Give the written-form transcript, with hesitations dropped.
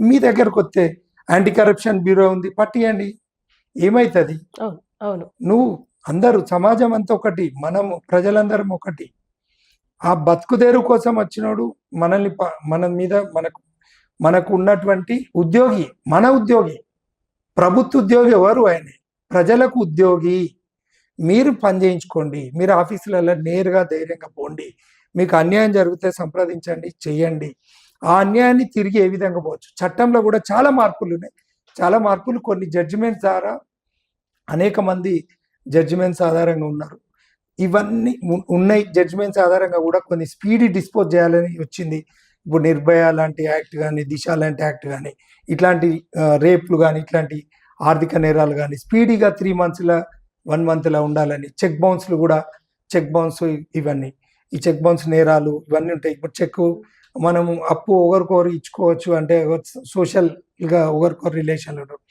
మీ దగ్గరకు వస్తే anti corruption bureau ఉంది, పట్టియండి, ఏమవుతుంది? అవును అవును నువ్వు అందరూ సమాజం అంతా ఒకటి, మనము ప్రజలందరం ఒకటి. ఆ బతుకుదేరు కోసం వచ్చినోడు మనల్ని మన మీద మనకు ఉన్నటువంటి ఉద్యోగి, మన ఉద్యోగి, ప్రభుత్వ ఉద్యోగి ఎవరు? ఆయనే ప్రజలకు ఉద్యోగి. మీరు పని చేయించుకోండి, మీరు ఆఫీసులలో నేరుగా ధైర్యంగా పోండి, మీకు అన్యాయం జరిగితే సంప్రదించండి, చెయ్యండి. ఆ అన్యాయాన్ని తిరిగి ఏ విధంగా పోవచ్చు. చట్టంలో కూడా చాలా మార్పులు ఉన్నాయి, చాలా మార్పులు. కొన్ని జడ్జిమెంట్స్ ద్వారా అనేక మంది జడ్జిమెంట్స్ ఆధారంగా ఉన్నారు. ఇవన్నీ ఉన్నాయి. జడ్జిమెంట్స్ ఆధారంగా కూడా కొన్ని స్పీడీ డిస్పోజ్ చేయాలని వచ్చింది. ఇప్పుడు నిర్భయ లాంటి యాక్ట్ కానీ, దిశ లాంటి యాక్ట్ కానీ, ఇట్లాంటి రేపులు కానీ, ఇట్లాంటి ఆర్థిక నేరాలు కానీ స్పీడీగా 3 monthsలో 1 monthలో ఉండాలని, చెక్ బౌన్స్లు కూడా, చెక్ బౌన్స్ ఇవన్నీ, ఈ చెక్ బౌన్స్ నేరాలు ఇవన్నీ ఉంటాయి. ఇప్పుడు చెక్ మనము అప్పు ఒకరికొకరు ఇచ్చుకోవచ్చు అంటే సోషల్గా ఒకరికొకరు రిలేషన్లు ఉంటారు.